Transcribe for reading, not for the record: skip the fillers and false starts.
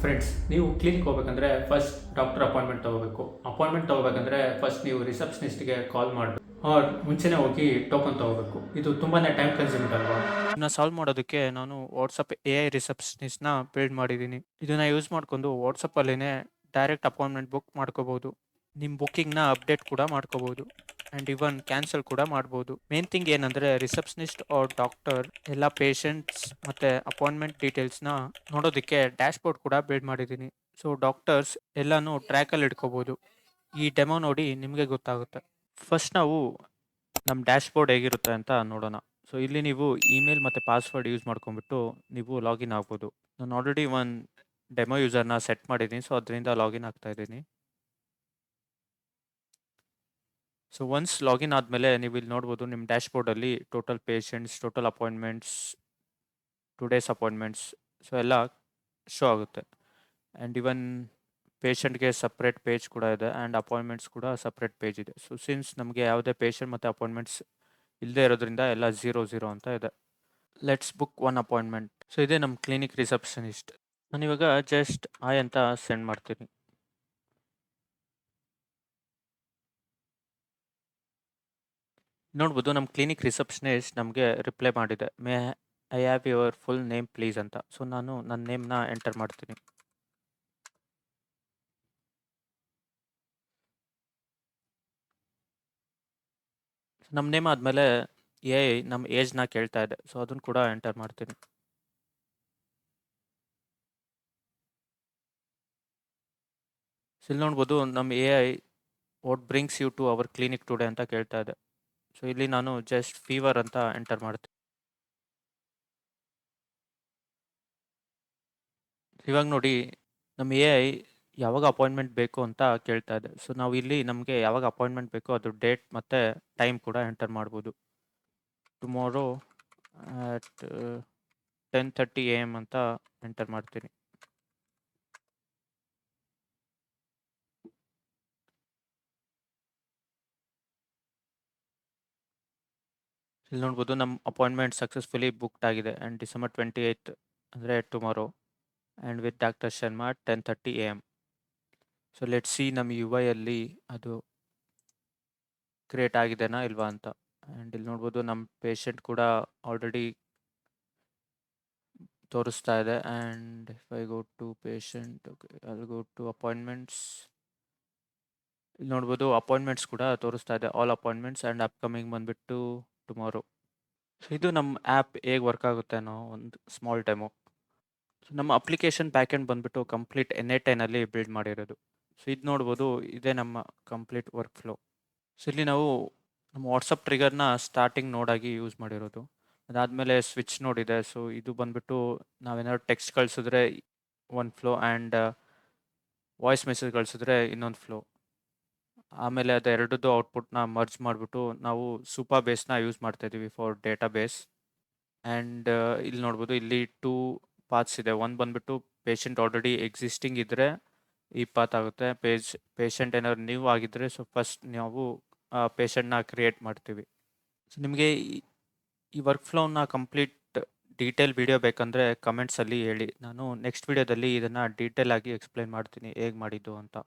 Friends, ನೀವು clinic ಹೋಗ್ಬೇಕಂದ್ರೆ first doctor appointment ತಗೋಬೇಕು. ಅಪಾಯಿಂಟ್ಮೆಂಟ್ ತಗೋಬೇಕಂದ್ರೆ ಫಸ್ಟ್ ನೀವು ರಿಸೆಪ್ಷನಿಸ್ಟ್ಗೆ ಕಾಲ್ ಮಾಡಬೇಕು. ಆರ್ ಮುಂಚೆನೇ ಹೋಗಿ ಟೋಕನ್ ತಗೋಬೇಕು. ಇದು ತುಂಬಾನೇ ಟೈಮ್ ಕನ್ಸ್ಯೂಮಿಂಗ್ ಅಲ್ವಾ? ಇದನ್ನ ಸಾಲ್ವ್ ಮಾಡೋದಕ್ಕೆ ನಾನು ವಾಟ್ಸಪ್ AI ರಿಸೆಪ್ಷನಿಸ್ಟ್‌ನ ಬಿಲ್ಡ್ ಮಾಡಿದ್ದೀನಿ. ಇದನ್ನ ಯೂಸ್ ಮಾಡ್ಕೊಂಡು ವಾಟ್ಸಪ್ಪಲ್ಲಿನೇ ಡೈರೆಕ್ಟ್ ಅಪಾಯಿಂಟ್ಮೆಂಟ್ ಬುಕ್ ಮಾಡ್ಕೋಬಹುದು. ನಿಮ್ಮ ಬುಕ್ಕಿಂಗ್‌ನ ಅಪ್ಡೇಟ್ ಕೂಡ ಮಾಡ್ಕೋಬಹುದು. ಆ್ಯಂಡ್ ಇವನ್ ಕ್ಯಾನ್ಸಲ್ ಕೂಡ ಮಾಡ್ಬೋದು. ಮೇನ್ ಥಿಂಗ್ ಏನಂದ್ರೆ ರಿಸೆಪ್ಷನಿಸ್ಟ್ ಆರ್ ಡಾಕ್ಟರ್ ಎಲ್ಲ ಪೇಷಂಟ್ಸ್ ಮತ್ತೆ ಅಪಾಯಿಂಟ್ಮೆಂಟ್ ಡೀಟೇಲ್ಸ್‌ನ ನೋಡೋದಕ್ಕೆ ಡ್ಯಾಶ್ಬೋರ್ಡ್ ಕೂಡ ಬಿಲ್ಡ್ ಮಾಡಿದ್ದೀನಿ. ಸೊ ಡಾಕ್ಟರ್ಸ್ ಎಲ್ಲಾನು ಟ್ರ್ಯಾಕಲ್ಲಿ ಇಟ್ಕೋಬಹುದು. ಈ ಡೆಮೋ ನೋಡಿ ನಿಮಗೆ ಗೊತ್ತಾಗುತ್ತೆ. ಫಸ್ಟ್ ನಾವು ನಮ್ಮ ಡ್ಯಾಶ್ಬೋರ್ಡ್ ಹೇಗಿರುತ್ತೆ ಅಂತ ನೋಡೋಣ. ಸೊ ಇಲ್ಲಿ ನೀವು ಇಮೇಲ್ ಮತ್ತು ಪಾಸ್ವರ್ಡ್ ಯೂಸ್ ಮಾಡ್ಕೊಂಡ್ಬಿಟ್ಟು ನೀವು ಲಾಗಿನ್ ಆಗ್ಬೋದು. ನಾನು ಆಲ್ರೆಡಿ ಒಂದು ಡೆಮೋ ಯೂಸರ್ನ ಸೆಟ್ ಮಾಡಿದ್ದೀನಿ. ಸೊ ಅದರಿಂದ ಲಾಗಿನ್ ಆಗ್ತಾ ಇದ್ದೀನಿ. ಸೊ ಒನ್ಸ್ ಲಾಗಿನ್ ಆದಮೇಲೆ ನೀವು ಇಲ್ಲಿ ನೋಡ್ಬೋದು ನಿಮ್ಮ ಡ್ಯಾಶ್ಬೋರ್ಡಲ್ಲಿ total patients, total appointments, today's appointments so ಎಲ್ಲ ಶೋ ಆಗುತ್ತೆ. ಆ್ಯಂಡ್ ಇವನ್ ಪೇಷಂಟ್ಗೆ ಸಪ್ರೇಟ್ ಪೇಜ್ ಕೂಡ ಇದೆ ಆ್ಯಂಡ್ ಅಪಾಯಿಂಟ್ಮೆಂಟ್ಸ್ ಕೂಡ ಸಪ್ರೇಟ್ ಪೇಜ್ ಇದೆ. ಸೊ ಸಿನ್ಸ್ ನಮಗೆ ಯಾವುದೇ ಪೇಷಂಟ್ ಮತ್ತು ಅಪಾಯಿಂಟ್ಮೆಂಟ್ಸ್ ಇಲ್ಲದೆ ಇರೋದ್ರಿಂದ ಎಲ್ಲ 0 ಅಂತ ಇದೆ. Let's book one appointment. So ಇದೇ ನಮ್ಮ ಕ್ಲಿನಿಕ್ ರಿಸೆಪ್ಷನಿಸ್ಟ್. ನಾನಿವಾಗ ಜಸ್ಟ್ ಹಾಯ್ ಅಂತ ಸೆಂಡ್ ಮಾಡ್ತೀನಿ. ನೋಡ್ಬೋದು ನಮ್ಮ ಕ್ಲಿನಿಕ್ ರಿಸೆಪ್ಷನಿಸ್ಟ್ ನಮಗೆ ರಿಪ್ಲೈ ಮಾಡಿದೆ. May I have your full name please ಅಂತ. ಸೊ ನಾನು ನನ್ನ ನೇಮ್ನ ಎಂಟರ್ ಮಾಡ್ತೀನಿ. ನಮ್ಮ ನೇಮ್ ಆದಮೇಲೆ ನಮ್ಮ ಏಜ್ನ ಕೇಳ್ತಾ ಇದೆ. ಸೊ ಅದನ್ನು ಕೂಡ ಎಂಟರ್ ಮಾಡ್ತೀನಿ. ಸೊ ಇಲ್ಲಿ ನೋಡ್ಬೋದು ನಮ್ಮ AI what brings you to our clinic today ಅಂತ ಕೇಳ್ತಾ ಇದೆ. ಸೊ ಇಲ್ಲಿ ನಾನು ಜಸ್ಟ್ ಫೀವರ್ ಅಂತ ಎಂಟರ್ ಮಾಡ್ತೀನಿ. ಇವಾಗ ನೋಡಿ ನಮ್ಮ AI ಯಾವಾಗ ಅಪಾಯಿಂಟ್ಮೆಂಟ್ ಬೇಕು ಅಂತ ಕೇಳ್ತಾ ಇದೆ. ಸೊ ನಾವು ಇಲ್ಲಿ ನಮಗೆ ಯಾವಾಗ ಅಪಾಯಿಂಟ್ಮೆಂಟ್ ಬೇಕೋ ಅದು ಡೇಟ್ ಮತ್ತು ಟೈಮ್ ಕೂಡ ಎಂಟರ್ ಮಾಡ್ಬೋದು. ಟುಮಾರೋ ಅಟ್ 10:30 AM ಅಂತ ಎಂಟರ್ ಮಾಡ್ತೀನಿ. ಇಲ್ಲಿ ನೋಡ್ಬೋದು ನಮ್ಮ ಅಪಾಯಿಂಟ್ಮೆಂಟ್ ಸಕ್ಸಸ್ಫುಲಿ ಬುಕ್ಡ್ ಆಗಿದೆ ಆ್ಯಂಡ್ December 28 ಅಂದರೆ tomorrow and with doctor Sharma 10:30 AM. So let see ನಮ್ಮ UI ಅದು ಕ್ರಿಯೇಟ್ ಆಗಿದೆನಾ ಇಲ್ವಾ ಅಂತ. ಆ್ಯಂಡ್ ಇಲ್ಲಿ ನೋಡ್ಬೋದು ನಮ್ಮ ಪೇಷಂಟ್ ಕೂಡ ಆಲ್ರೆಡಿ ತೋರಿಸ್ತಾ ಇದೆ. And if I go to patient, okay I go to appointments. ಇಲ್ಲಿ ನೋಡ್ಬೋದು ಅಪಾಯಿಂಟ್ಮೆಂಟ್ಸ್ ಕೂಡ ತೋರಿಸ್ತಾ ಇದೆ. ಆಲ್ ಅಪಾಯಿಂಟ್ಮೆಂಟ್ಸ್ ಆ್ಯಂಡ್ ಅಪ್ಕಮಿಂಗ್ ಬಂದುಬಿಟ್ಟು ಟುಮಾರೋ. ಸೊ ಇದು ನಮ್ಮ ಆ್ಯಪ್ ಹೇಗೆ ವರ್ಕ್ ಆಗುತ್ತೆ ಅನ್ನೋ ಒಂದು ಸ್ಮಾಲ್ ಡೆಮೋ. ಸೊ ನಮ್ಮ ಅಪ್ಲಿಕೇಶನ್ ಬ್ಯಾಕೆಂಡ್ ಬಂದುಬಿಟ್ಟು ಕಂಪ್ಲೀಟ್ N8 ಬಿಲ್ಡ್ ಮಾಡಿರೋದು. ಸೊ ಇದು ನೋಡ್ಬೋದು ಇದೇ ನಮ್ಮ ಕಂಪ್ಲೀಟ್ ವರ್ಕ್ ಫ್ಲೋ. ಸೊ ಇಲ್ಲಿ ನಾವು ನಮ್ಮ ವಾಟ್ಸಪ್ ಟ್ರಿಗರ್ನ ಸ್ಟಾರ್ಟಿಂಗ್ ನೋಡಾಗಿ ಯೂಸ್ ಮಾಡಿರೋದು. ಅದಾದಮೇಲೆ ಸ್ವಿಚ್ ನೋಡ್ ಇದೆ. ಸೊ ಇದು ಬಂದುಬಿಟ್ಟು ನಾವೇನಾದ್ರು ಟೆಕ್ಸ್ಟ್ ಕಳಿಸಿದ್ರೆ ಒಂದು ಫ್ಲೋ ಆ್ಯಂಡ್ ವಾಯ್ಸ್ ಮೆಸೇಜ್ ಕಳಿಸಿದ್ರೆ ಇನ್ನೊಂದು ಫ್ಲೋ. ಆಮೇಲೆ ಅದು ಎರಡದ್ದು ಔಟ್ಪುಟ್ನ ಮರ್ಜ್ ಮಾಡಿಬಿಟ್ಟು ನಾವು ಸೂಪರ್ ಬೇಸ್ನ ಯೂಸ್ ಮಾಡ್ತಾ ಇದ್ದೀವಿ ಫಾರ್ ಡೇಟಾ ಬೇಸ್. ಆ್ಯಂಡ್ ಇಲ್ಲಿ ನೋಡ್ಬೋದು ಇಲ್ಲಿ 2 ಪಾತ್ಸ್ ಇದೆ. ಒಂದು ಬಂದುಬಿಟ್ಟು ಪೇಷಂಟ್ ಆಲ್ರೆಡಿ ಎಕ್ಸಿಸ್ಟಿಂಗ್ ಇದ್ದರೆ ಈ ಪಾತ್ ಆಗುತ್ತೆ. ಪೇಷಂಟ್ ಏನಾದ್ರು ನ್ಯೂ ಆಗಿದ್ದರೆ ಸೊ ಫಸ್ಟ್ ನಾವು ಪೇಷಂಟ್ನ ಕ್ರಿಯೇಟ್ ಮಾಡ್ತೀವಿ. ಸೊ ನಿಮಗೆ ಈ ವರ್ಕ್ ಫ್ಲೋನ ಕಂಪ್ಲೀಟ್ ಡೀಟೇಲ್ ವಿಡಿಯೋ ಬೇಕಂದರೆ ಕಮೆಂಟ್ಸಲ್ಲಿ ಹೇಳಿ. ನಾನು ನೆಕ್ಸ್ಟ್ ವಿಡಿಯೋದಲ್ಲಿ ಇದನ್ನು ಡೀಟೇಲ್ ಆಗಿ ಎಕ್ಸ್ಪ್ಲೈನ್ ಮಾಡ್ತೀನಿ ಹೇಗೆ ಮಾಡಿದ್ದು ಅಂತ.